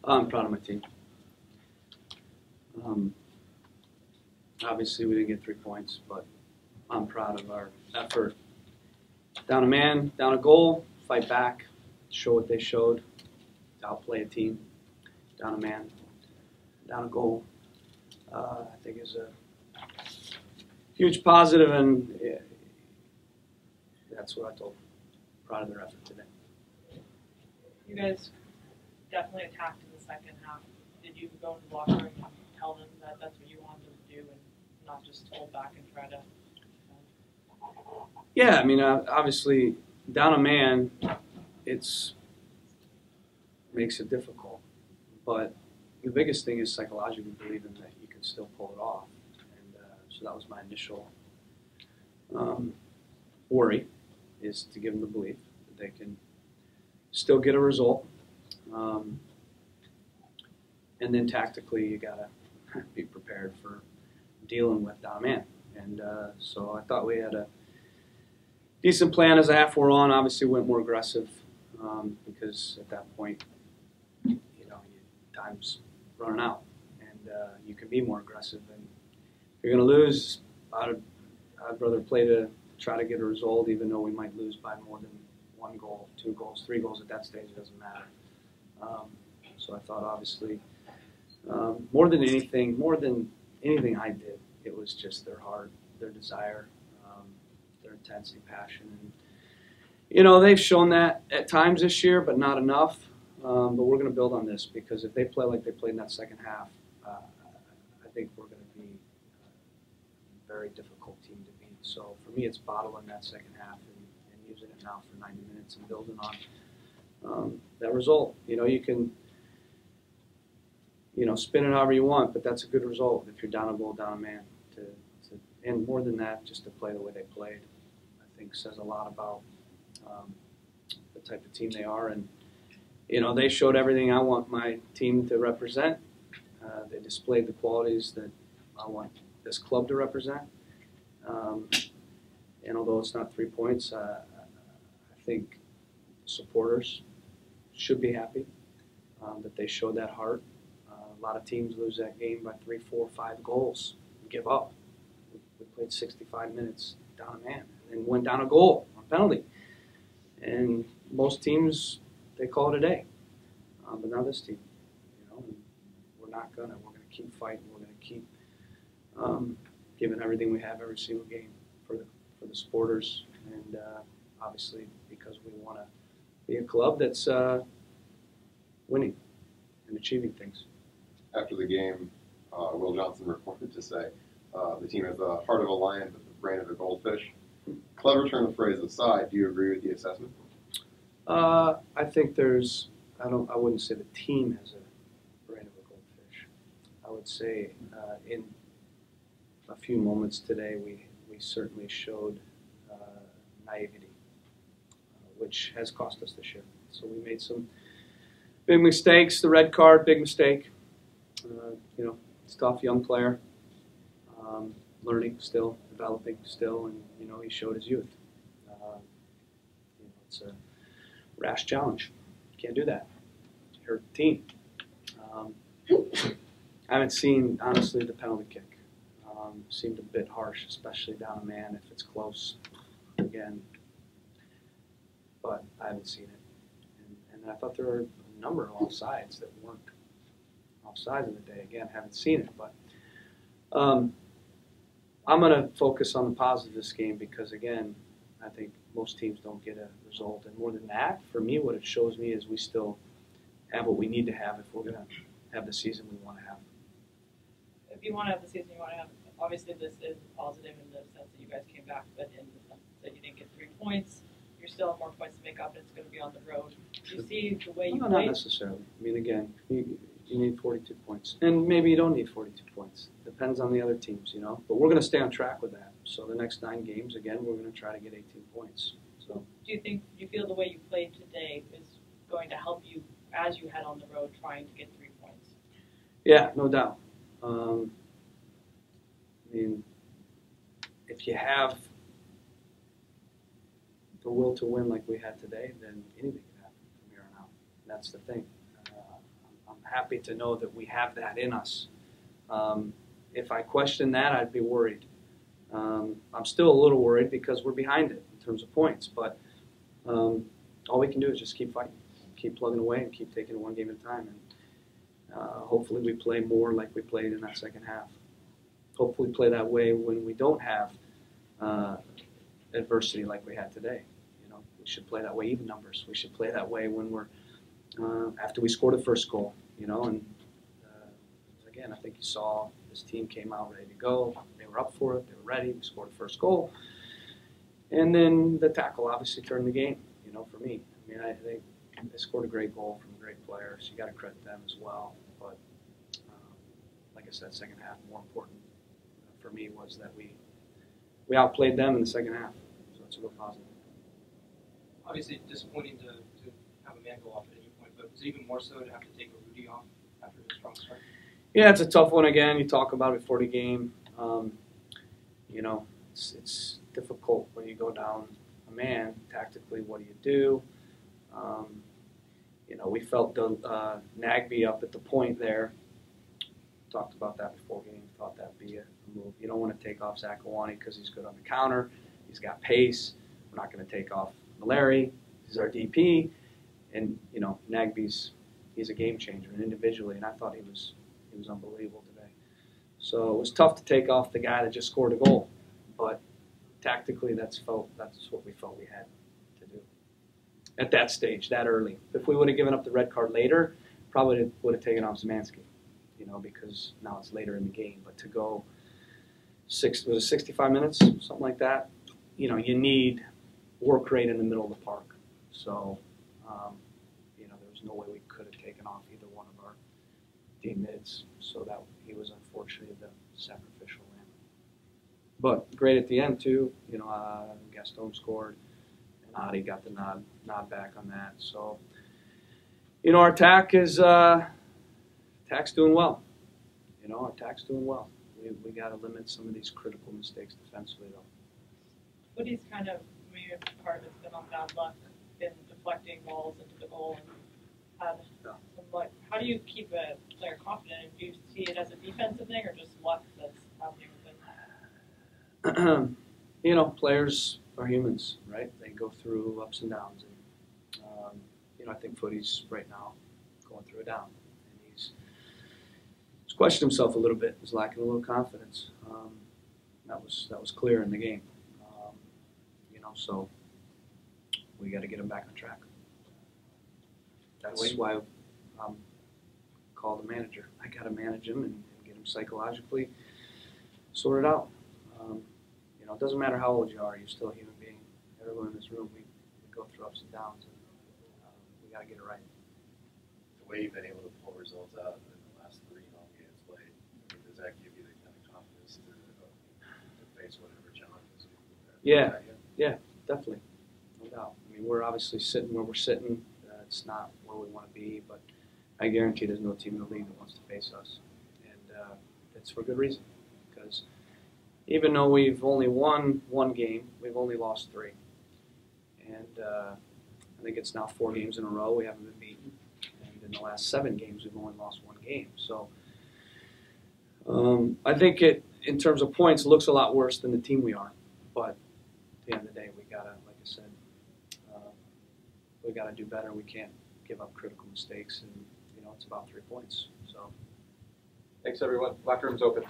I'm proud of my team. Obviously, we didn't get 3 points, but I'm proud of our effort. Down a man, down a goal, fight back, show what they showed, outplay a team. Down a man, down a goal, I think is a huge positive, and that's what I told them. Proud of their effort today. You guys definitely attacked in the second half. Did you go into the locker room and tell them that that's what you wanted them to do and not just hold back and try to? Yeah, I mean, obviously, down a man, makes it difficult. But the biggest thing is psychologically believing that you can still pull it off. And so that was my initial worry, is to give them the belief that they can still get a result. And then tactically, you got to be prepared for dealing with down a man. And so I thought we had a decent plan as the half wore on. Obviously, went more aggressive because at that point, time's running out, and you can be more aggressive. And if you're going to lose, I'd rather play to try to get a result, even though we might lose by more than 1 goal, 2 goals, 3 goals. At that stage, it doesn't matter. So I thought, obviously, more than anything I did, it was just their heart, their desire, their intensity, passion. And, they've shown that at times this year, but not enough. But we're going to build on this, because if they play like they played in that second half, I think we're going to be a very difficult team to beat. So for me, it's bottling that second half and using it now for 90 minutes and building on that result. You can spin it however you want, but that's a good result if you're down a goal, down a man. And more than that, just to play the way they played, I think says a lot about the type of team they are. And they showed everything I want my team to represent. They displayed the qualities that I want this club to represent. And although it's not 3 points, I think supporters should be happy that they showed that heart. A lot of teams lose that game by 3, 4, 5 goals and give up. We played 65 minutes down a man and went down a goal on penalty. And most teams, they call it a day. But not this team. We're not gonna. We're gonna keep fighting. We're gonna keep giving everything we have every single game for the supporters, and obviously because we want to be a club that's winning and achieving things. After the game, Will Johnson reported to say the team has the heart of a lion but the brain of a goldfish. Clever turn of phrase aside, do you agree with the assessment? I think I wouldn't say the team has a brain of a goldfish. I would say in a few moments today, we certainly showed naivety, which has cost us this year. So we made some big mistakes. The red card, big mistake. It's tough, young player, learning still, developing still, and he showed his youth. It's a rash challenge. Can't do that. Hurt the team. I haven't seen, honestly, the penalty kick. Seemed a bit harsh, especially down a man if it's close again. But I haven't seen it. And I thought there were a number of offsides that weren't offsides of the day. Again, haven't seen it. But I'm going to focus on the positive this game because, again, I think most teams don't get a result. And more than that, for me, what it shows me is we still have what we need to have if we're going to have the season we want to have. If you want to have the season you want to have, obviously this is positive in the sense that you guys came back, but in the sense that you didn't get 3 points, you still have more points to make up, and it's going to be on the road. Do you see the way you No, played? not necessarily. I mean, again, you need 42 points. And maybe you don't need 42 points. Depends on the other teams, But we're going to stay on track with that. So the next 9 games, again, we're going to try to get 18 points. So, do you feel the way you played today is going to help you as you head on the road trying to get 3 points? Yeah, no doubt. I mean, if you have the will to win like we had today, then anything can happen from here on out. That's the thing. I'm happy to know that we have that in us. If I question that, I'd be worried. I'm still a little worried because we're behind it in terms of points, but all we can do is just keep fighting, keep plugging away, and keep taking it one game at a time. And hopefully we play more like we played in that second half. Hopefully play that way when we don't have adversity like we had today. You know, we should play that way, even numbers. We should play that way when we're after we scored the first goal. You know, and again, I think you saw this team came out ready to go. They were up for it. They were ready. We scored the first goal, and then the tackle obviously turned the game. You know, for me, I mean, I think they scored a great goal from great players. You got to credit them as well. But like I said, second half more important for me was that we outplayed them in the second half. So it's a real positive. Obviously disappointing to have a man go off at any point, but was it even more so to have to take a Rudy off after his strong start? Yeah, it's a tough one again. You talk about it before the game. You know, it's difficult when you go down a man. Tactically, what do you do? You know, we felt the Nagby up at the point there. Talked about that before game. Thought that'd be a move. You don't want to take off Zakawani because he's good on the counter. He's got pace. We're not going to take off Mallory. He's our DP. And, you know, he's a game changer and individually, and I thought he was unbelievable today. So it was tough to take off the guy that just scored a goal. But tactically, that's what we felt we had to do at that stage, that early. If we would have given up the red card later, probably would have taken off Szymanski, you know, because now it's later in the game. But to go 65 minutes, something like that, you know, you need work rate in the middle of the park. So, you know, there was no way we could have taken off either one of our D mids. So that he was unfortunately the sacrificial lamb. But great at the end too. You know, Gaston scored, and Adi got the nod back on that. So, you know, our attack's doing well. You know, our attack's doing well. We got to limit some of these critical mistakes defensively, though. Woody's kind of, maybe part of it's been on bad luck, been deflecting balls into the goal, and had some luck. How do you keep a player confident? Do you see it as a defensive thing or just luck that's happening with them? You know, players are humans, right? They go through ups and downs. And, you know, I think Footy's right now going through a down. And he's questioned himself a little bit. He's lacking a little confidence. That was clear in the game. You know, so we got to get him back on track. That's why I'm called the manager. I got to manage him and get him psychologically sorted out. You know, it doesn't matter how old you are. You're still a human being. Everyone in this room, we go through ups and downs, and we got to get it right. The way you've been able to pull results out in the last 3 home games played, I mean, does that give you the kind of confidence to face whatever challenges you have? Yeah, definitely, no doubt. I mean, we're obviously sitting where we're sitting. It's not where we want to be, but I guarantee there's no team in the league that wants to face us, and it's for good reason. Because even though we've only won 1 game, we've only lost 3, and I think it's now 4 games in a row we haven't been beaten. In the last 7 games, we've only lost 1 game. So I think it, in terms of points, looks a lot worse than the team we are. But at the end of the day, we gotta, like I said, we gotta do better. We can't give up critical mistakes, and you know it's about 3 points. So thanks everyone. Locker room's open.